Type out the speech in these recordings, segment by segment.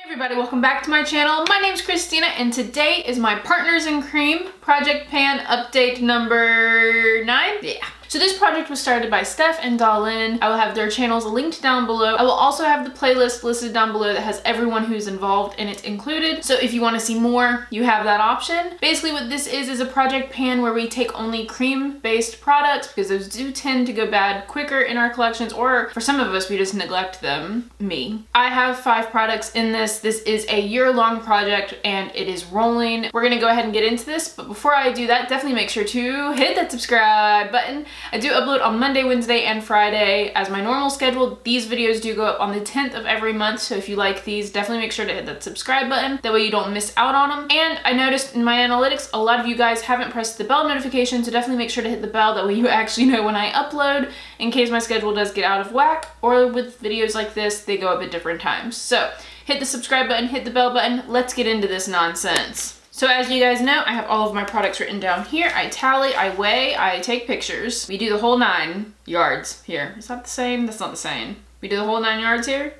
Everybody, welcome back to my channel. My name's Christina and today is my Partners in Cream Project Pan update number 9. Yeah. So this project was started by Steph and DaLin. I will have their channels linked down below. I will also have the playlist listed down below that has everyone who's involved and it's included. So if you want to see more, you have that option. Basically what this is a project pan where we take only cream-based products because those do tend to go bad quicker in our collections, or for some of us, we just neglect them. Me. I have 5 products in this. This is a year-long project and it is rolling. We're gonna go ahead and get into this, but before I do that, definitely make sure to hit that subscribe button. I do upload on Monday, Wednesday, and Friday as my normal schedule. These videos do go up on the 10th of every month, so if you like these, definitely make sure to hit that subscribe button. That way you don't miss out on them. And I noticed in my analytics, a lot of you guys haven't pressed the bell notification, so definitely make sure to hit the bell. That way you actually know when I upload, in case my schedule does get out of whack, or with videos like this, they go up at different times. So hit the subscribe button, hit the bell button. Let's get into this nonsense. So as you guys know, I have all of my products written down here. I tally, I weigh, I take pictures. We do the whole 9 yards here. Is that the same? That's not the same. We do the whole 9 yards here.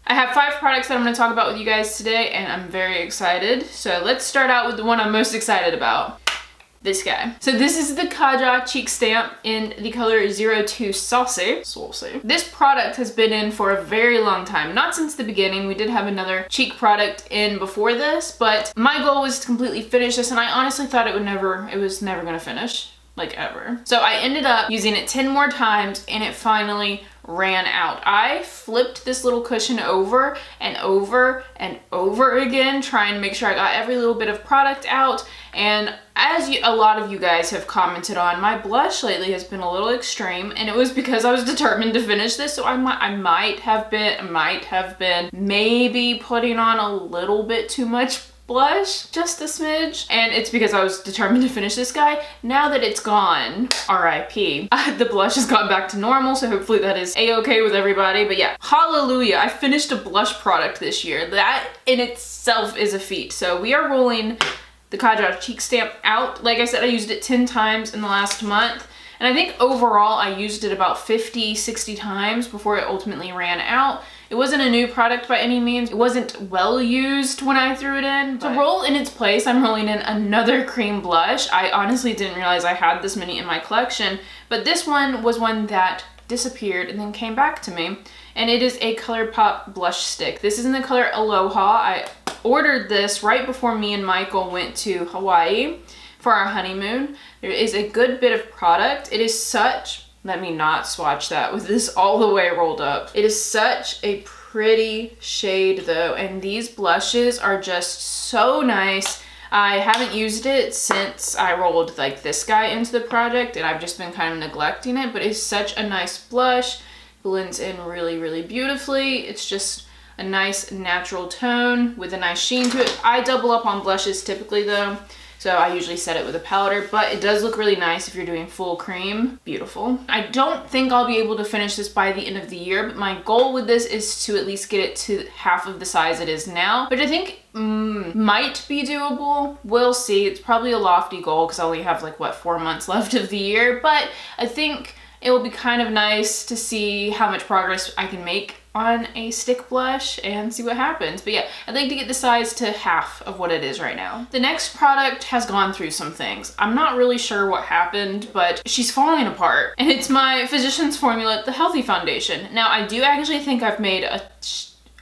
I have 5 products that I'm gonna talk about with you guys today and I'm very excited. So let's start out with the one I'm most excited about. This guy. So this is the Kaja cheek stamp in the color 02 Saucy. This product has been in for a very long time. Not since the beginning. We did have another cheek product in before this, but my goal was to completely finish this and I honestly thought it was never gonna finish. Like ever. So I ended up using it 10 more times and it finally ran out. I flipped this little cushion over and over and over again, trying to make sure I got every little bit of product out. And as a lot of you guys have commented on, my blush lately has been a little extreme, and it was because I was determined to finish this. So I might have been maybe putting on a little bit too much blush, just a smidge, and it's because I was determined to finish this guy. Now that it's gone, RIP, the blush has gone back to normal, so hopefully that is a-okay with everybody. But yeah, hallelujah, I finished a blush product this year. That in itself is a feat. So we are rolling the Kaja cheek stamp out. Like I said, I used it 10 times in the last month. And I think overall I used it about 50, 60 times before it ultimately ran out. It wasn't a new product by any means. It wasn't well used when I threw it in. To roll in its place, I'm rolling in another cream blush. I honestly didn't realize I had this many in my collection, but this one was one that disappeared and then came back to me. And it is a ColourPop blush stick. This is in the color Aloha. I ordered this right before me and Michael went to Hawaii for our honeymoon. There is a good bit of product. It is such, let me not swatch that with this all the way rolled up. It is such a pretty shade though, and these blushes are just so nice. I haven't used it since I rolled like this guy into the project and I've just been kind of neglecting it, but it's such a nice blush. Blends in really, really beautifully. It's just a nice natural tone with a nice sheen to it. I double up on blushes typically though, so I usually set it with a powder, but it does look really nice if you're doing full cream. Beautiful. I don't think I'll be able to finish this by the end of the year, but my goal with this is to at least get it to half of the size it is now, which I think might be doable. We'll see. It's probably a lofty goal because I only have like, what, 4 months left of the year, but I think it will be kind of nice to see how much progress I can make on a stick blush and see what happens. But yeah, I'd like to get the size to half of what it is right now. The next product has gone through some things. I'm not really sure what happened, but she's falling apart. And it's my Physicians Formula, the Healthy Foundation. Now, I do actually think I've made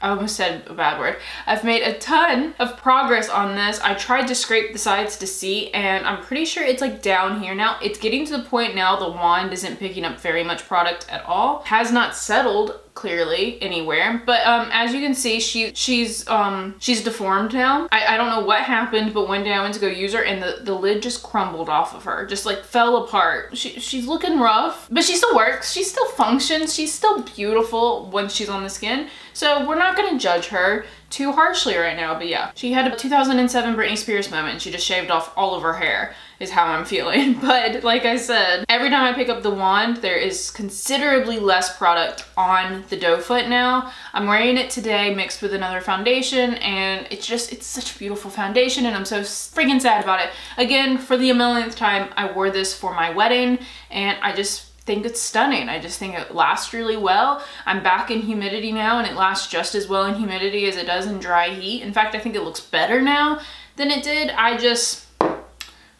I almost said a bad word. I've made a ton of progress on this. I tried to scrape the sides to see, and I'm pretty sure it's like down here now. It's getting to the point now the wand isn't picking up very much product at all. Has not settled clearly anywhere, but as you can see, she's deformed now. I don't know what happened, but one day I went to go use her and the lid just crumbled off of her, just like fell apart. She's looking rough, but she still works, she still functions, she's still beautiful when she's on the skin, so we're not gonna judge her too harshly right now. But yeah, she had a 2007 Britney Spears moment and she just shaved off all of her hair, is how I'm feeling. But like I said, every time I pick up the wand, there is considerably less product on the doe foot now. I'm wearing it today mixed with another foundation, and it's such a beautiful foundation, and I'm so freaking sad about it. Again, for the millionth time, I wore this for my wedding, and I just think it's stunning. I just think it lasts really well. I'm back in humidity now and it lasts just as well in humidity as it does in dry heat. In fact, I think it looks better now than it did. I just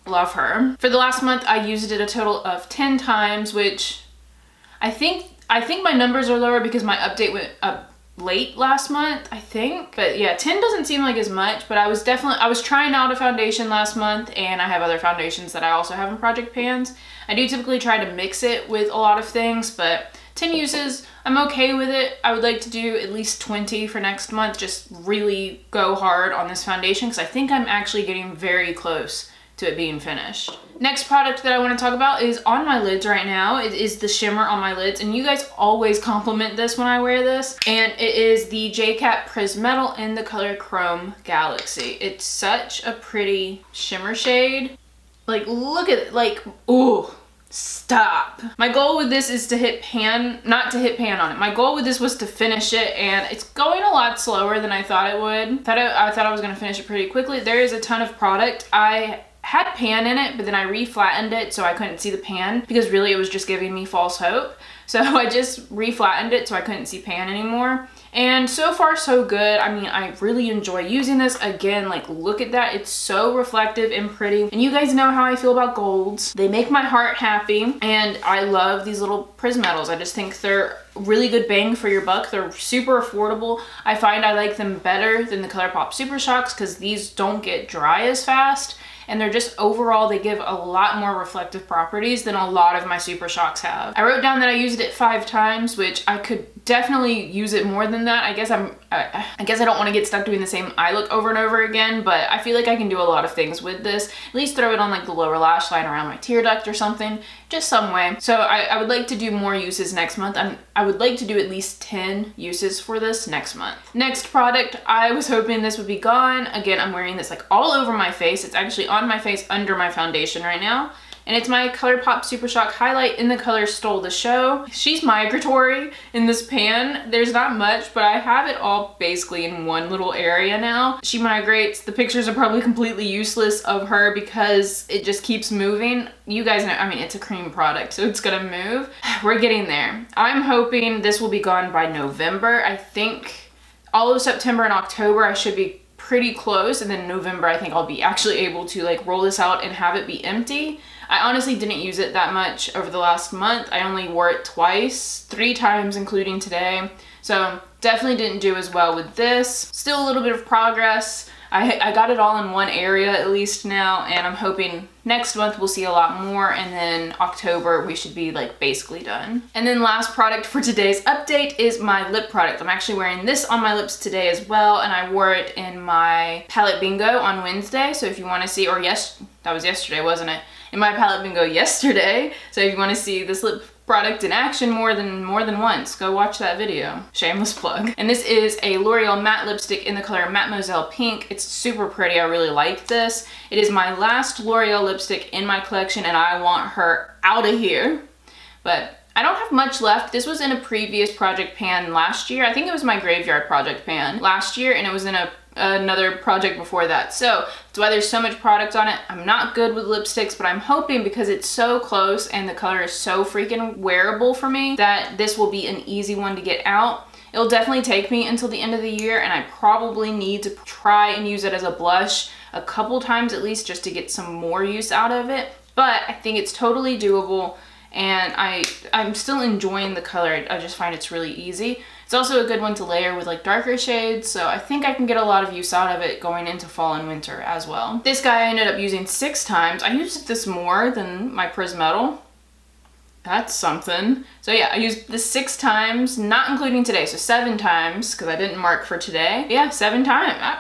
love her. For the last month, I used it a total of 10 times, which I think my numbers are lower because my update went up late last month, I think. But yeah, 10 doesn't seem like as much, but I was trying out a foundation last month, and I have other foundations that I also have in project pans. I do typically try to mix it with a lot of things, but 10 uses, I'm okay with it. I would like to do at least 20 for next month, just really go hard on this foundation because I think I'm actually getting very close to it being finished. Next product that I want to talk about is on my lids right now. It is the shimmer on my lids, and you guys always compliment this when I wear this, and it is the JCat Prismetal in the color Chrome Galaxy. It's such a pretty shimmer shade. Like, look at it, like, ooh, stop. My goal with this is to hit pan, not to hit pan on it. My goal with this was to finish it, and it's going a lot slower than I thought it would. I thought I was gonna finish it pretty quickly. There is a ton of product. I had pan in it, but then I reflattened it so I couldn't see the pan because really it was just giving me false hope. So I just reflattened it so I couldn't see pan anymore. And so far so good. I mean, I really enjoy using this. Again, like, look at that. It's so reflective and pretty. And you guys know how I feel about golds. They make my heart happy. And I love these little Prismetals. I just think they're really good bang for your buck. They're super affordable. I find I like them better than the ColourPop Super Shocks because these don't get dry as fast. And they're just overall, they give a lot more reflective properties than a lot of my Super Shocks have. I wrote down that I used it 5 times, which I could definitely use it more than that. I guess I don't want to get stuck doing the same eye look over and over again, but I feel like I can do a lot of things with this. At least throw it on like the lower lash line around my tear duct or something, just some way. So I would like to do more uses next month. I would like to do at least 10 uses for this next month. Next product, I was hoping this would be gone. Again, I'm wearing this like all over my face. It's actually on my face under my foundation right now. And it's my ColourPop Super Shock highlight in the color Stole the Show. She's migratory in this pan. There's not much, but I have it all basically in one little area now. She migrates. The pictures are probably completely useless of her because it just keeps moving. You guys know, I mean, it's a cream product, so it's gonna move. We're getting there. I'm hoping this will be gone by November. I think all of September and October I should be pretty close, and then November I think I'll be actually able to like roll this out and have it be empty. I honestly didn't use it that much over the last month. I only wore it twice, 3 times including today. So definitely didn't do as well with this. Still a little bit of progress. I got it all in one area at least now, and I'm hoping next month we'll see a lot more, and then October we should be like basically done. And then last product for today's update is my lip product. I'm actually wearing this on my lips today as well, and I wore it in my palette bingo on Wednesday. So if you want to see, or yes, that was yesterday, wasn't it? In my palette bingo yesterday. So if you want to see this lip product in action more than once, go watch that video. Shameless plug. And this is a L'Oreal matte lipstick in the color Mademoiselle Pink. It's super pretty. I really like this. It is my last L'Oreal lipstick in my collection, and I want her out of here. But I don't have much left. This was in a previous project pan last year. I think it was my graveyard project pan last year, and it was in another project before that. So that's why there's so much product on it. I'm not good with lipsticks, but I'm hoping because it's so close and the color is so freaking wearable for me that this will be an easy one to get out. It'll definitely take me until the end of the year, and I probably need to try and use it as a blush a couple times at least just to get some more use out of it. But I think it's totally doable, and I'm still enjoying the color. I just find it's really easy. It's also a good one to layer with like darker shades, so I think I can get a lot of use out of it going into fall and winter as well. This guy I ended up using 6 times. I used this more than my Prismetal. That's something. So yeah, I used this 6 times, not including today, so 7 times, because I didn't mark for today. Yeah, 7 times.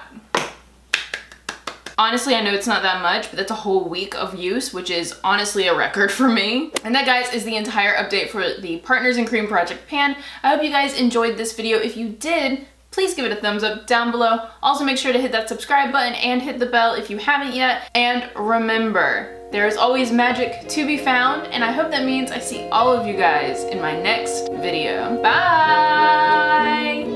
Honestly, I know it's not that much, but that's a whole week of use, which is honestly a record for me. And that, guys, is the entire update for the Partners in Cream Project Pan. I hope you guys enjoyed this video. If you did, please give it a thumbs up down below. Also, make sure to hit that subscribe button and hit the bell if you haven't yet. And remember, there is always magic to be found, and I hope that means I see all of you guys in my next video. Bye!